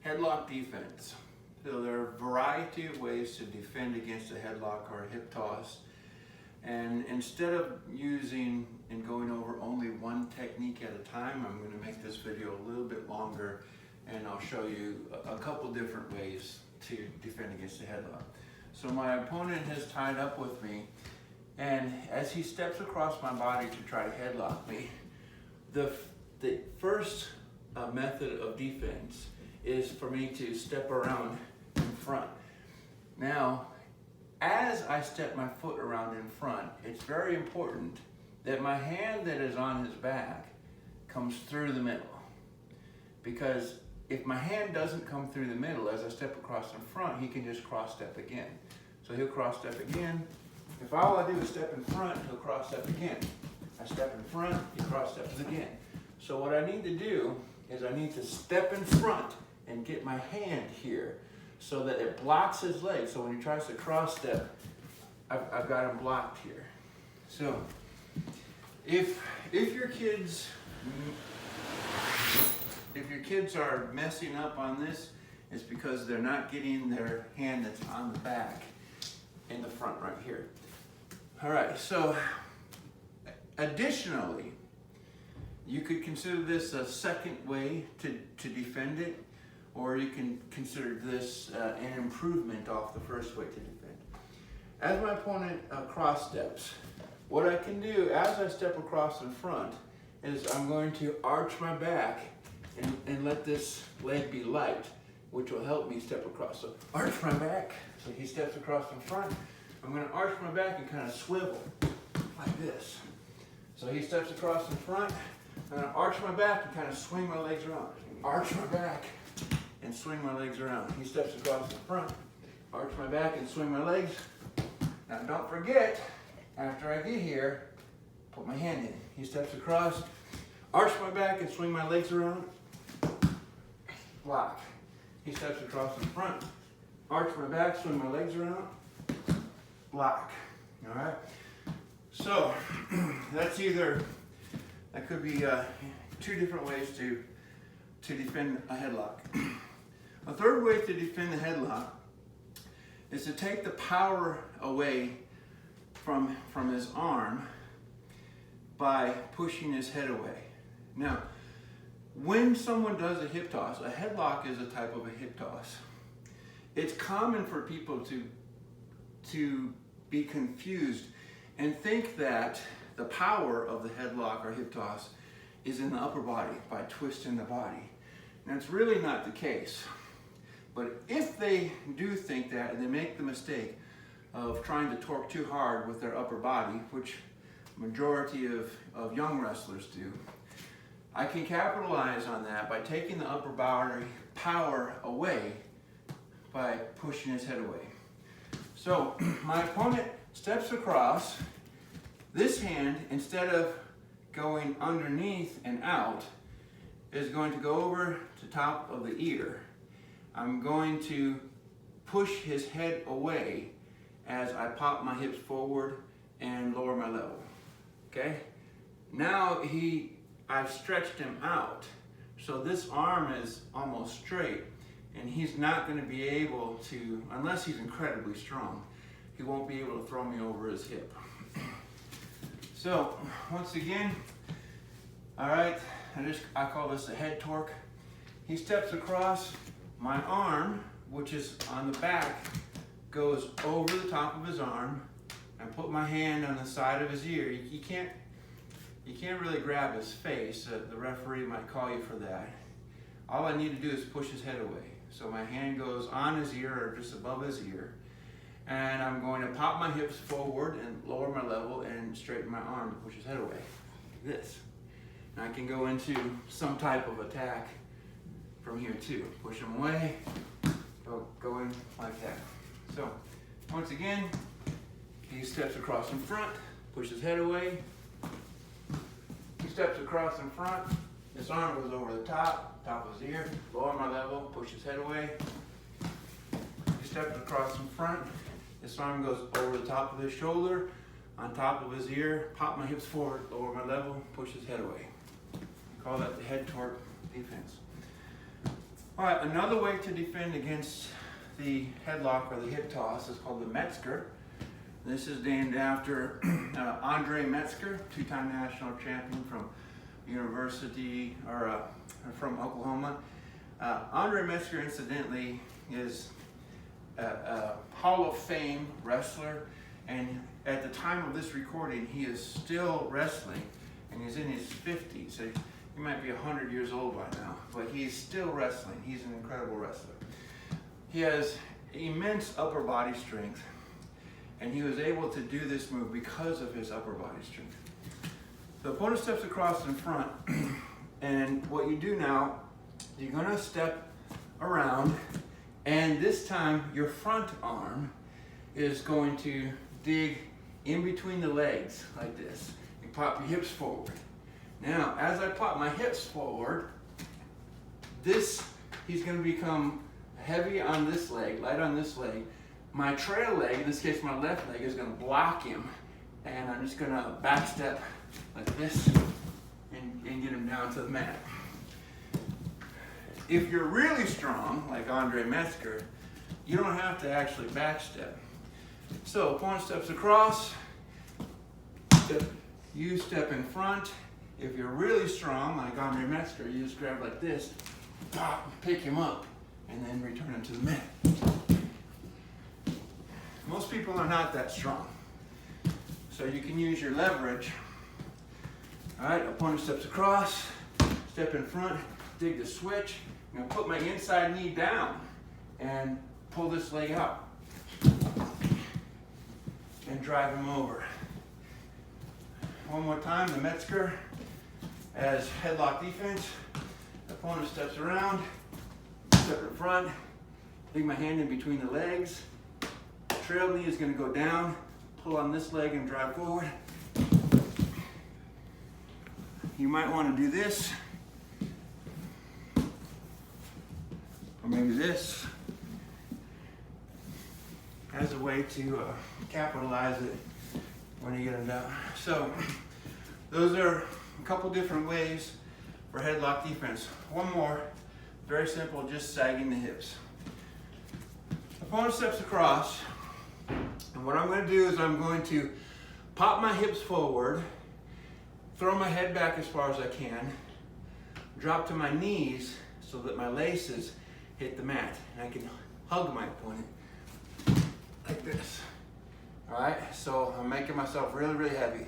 Headlock defense. So there are a variety of ways to defend against a headlock or a hip toss. And instead of using and going over only one technique at a time, I'm going to make this video a little bit longer, and I'll show you a couple different ways to defend against a headlock. So my opponent has tied up with me, and as he steps across my body to try to headlock me, the first method of defense is for me to step around in front. Now, as I step my foot around in front, it's very important that my hand that is on his back comes through the middle. Because if my hand doesn't come through the middle as I step across in front, he can just cross step again. So he'll cross step again. If all I do is step in front, he'll cross step again. I step in front, he cross steps again. So what I need to do is I need to step in front and get my hand here so that it blocks his leg. So when he tries to cross step, I've got him blocked here. So if your kids are messing up on this, it's because they're not getting their hand that's on the back in the front right here. All right, so additionally, you could consider this a second way to defend it, or you can consider this an improvement off the first way to defend. As my opponent cross steps, what I can do as I step across in front is I'm going to arch my back and let this leg be light, which will help me step across. So arch my back, so he steps across in front. I'm going to arch my back and kind of swivel like this. So he steps across in front. I'm going to arch my back and kind of swing my legs around. Arch my back and swing my legs around. He steps across in front. Arch my back and swing my legs. Now don't forget, after I get here, put my hand in. He steps across, arch my back and swing my legs around. Block. He steps across in front, arch my back, swing my legs around. Block. All right? So that could be two different ways to defend a headlock. A third way to defend the headlock is to take the power away from his arm by pushing his head away. Now, when someone does a hip toss, a headlock is a type of a hip toss. It's common for people to be confused and think that the power of the headlock or hip toss is in the upper body by twisting the body. And that's really not the case. But if they do think that and they make the mistake of trying to torque too hard with their upper body, which majority of young wrestlers do, I can capitalize on that by taking the upper body power away by pushing his head away. So my opponent steps across. This hand, instead of going underneath and out, is going to go over to top of the ear. I'm going to push his head away as I pop my hips forward and lower my level. Okay? Now I've stretched him out. So this arm is almost straight, and he's not going to be able to, unless he's incredibly strong, he won't be able to throw me over his hip. So once again, all right, I call this a head torque. He steps across, my arm, which is on the back, goes over the top of his arm. I put my hand on the side of his ear. You can't really grab his face. The referee might call you for that. All I need to do is push his head away. So my hand goes on his ear or just above his ear. And I'm going to pop my hips forward and lower my level and straighten my arm to push his head away. Like this. And I can go into some type of attack from here too. Push him away, go in like that. So once again, he steps across in front, push his head away. He steps across in front, his arm goes over the top of his ear, lower my level, push his head away. He steps across in front, his arm goes over the top of his shoulder, on top of his ear, pop my hips forward, lower my level, push his head away. I call that the head torque defense. All right, another way to defend against the headlock or the hip toss is called the Metzger. This is named after Andre Metzger, two-time national champion from from Oklahoma. Andre Metzger, incidentally, is a Hall of Fame wrestler, and at the time of this recording, he is still wrestling, and he's in his 50s. So he might be 100 years old by now, but he's still wrestling. He's an incredible wrestler. He has immense upper body strength, and he was able to do this move because of his upper body strength. The opponent steps across in front, and what you do now, you're gonna step around, and this time your front arm is going to dig in between the legs like this. You pop your hips forward. Now, as I pop my hips forward, he's gonna become heavy on this leg, light on this leg. My trail leg, in this case my left leg, is gonna block him, and I'm just gonna back step like this and get him down to the mat. If you're really strong, like Andre Metzger, you don't have to actually back step. So opponent steps across, you step in front. If you're really strong, like Andre Metzger, you just grab like this, pick him up, and then return him to the mat. Most people are not that strong, so you can use your leverage. All right, opponent steps across, step in front, dig the switch. I'm gonna put my inside knee down and pull this leg out and drive him over. One more time, the Metzger as headlock defense. Opponent steps around, step in front, dig my hand in between the legs. Trail knee is gonna go down, pull on this leg and drive forward. You might want to do this, or maybe this, as a way to capitalize it when you get them down. So those are a couple different ways for headlock defense. One more, very simple, just sagging the hips. Opponent steps across, and what I'm going to do is I'm going to pop my hips forward, throw my head back as far as I can, drop to my knees so that my laces hit the mat, and I can hug my opponent like this. All right, so I'm making myself really, really heavy.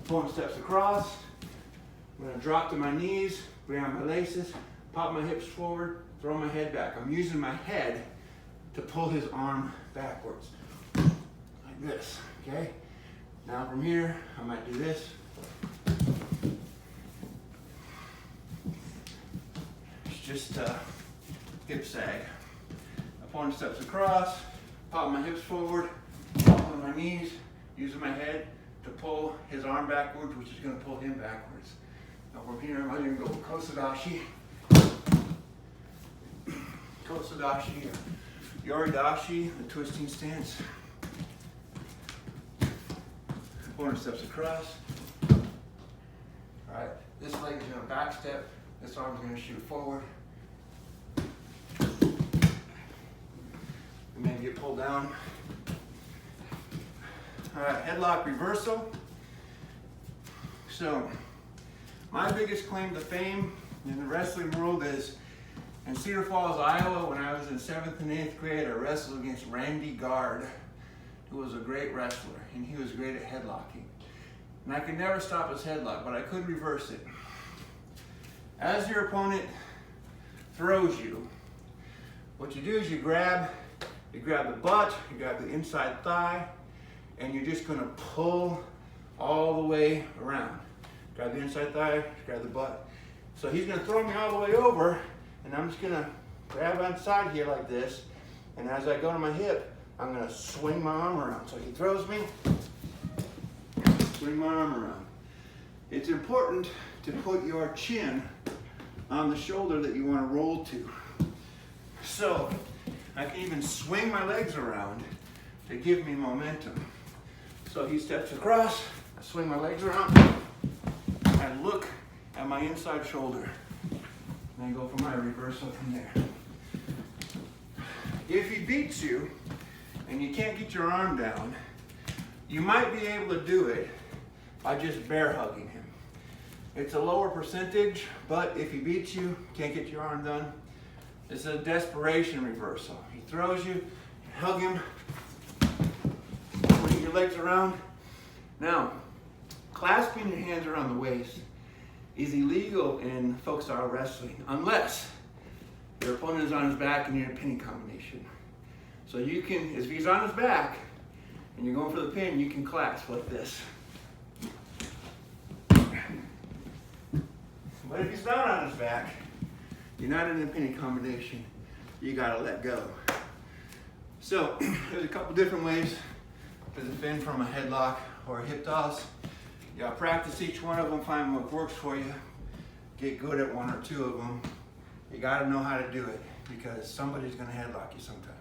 Opponent steps across, I'm gonna drop to my knees, grab my laces, pop my hips forward, throw my head back. I'm using my head to pull his arm backwards, like this. Okay, now from here, I might do this. It's just hip sag. Opponent steps across, pop my hips forward, pop on my knees, using my head to pull his arm backwards, which is going to pull him backwards. Now from here, I'm going to go Kosadashi, Kosadashi, Yoridashi, the twisting stance. Opponent steps across. All right, this leg is going to back step. This arm is going to shoot forward. And then get pulled down. All right, headlock reversal. So, my biggest claim to fame in the wrestling world is in Cedar Falls, Iowa, when I was in 7th and 8th grade, I wrestled against Randy Guard, who was a great wrestler, and he was great at headlocking. And I could never stop his headlock, but I could reverse it. As your opponent throws you, what you do is you grab the butt, you grab the inside thigh, and you're just gonna pull all the way around. Grab the inside thigh, grab the butt. So he's gonna throw me all the way over, and I'm just gonna grab on side here like this, and as I go to my hip, I'm gonna swing my arm around. So he throws me, swing my arm around. It's important to put your chin on the shoulder that you wanna roll to. So I can even swing my legs around to give me momentum. So he steps across, I swing my legs around, I look at my inside shoulder. And then go for my reversal from there. If he beats you and you can't get your arm down, you might be able to do it by just bear hugging him. It's a lower percentage, but if he beats you, can't get your arm done, it's a desperation reversal. He throws you, hug him, put your legs around. Now, clasping your hands around the waist is illegal in folk style wrestling unless your opponent is on his back and you're in a pinning combination. So you can, if he's on his back and you're going for the pin, you can clasp like this. But if he's not on his back, you're not in a pinning combination, you gotta let go. So there's a couple different ways to defend from a headlock or a hip toss. You gotta practice each one of them, find what works for you, get good at one or two of them. You gotta know how to do it because somebody's gonna headlock you sometime.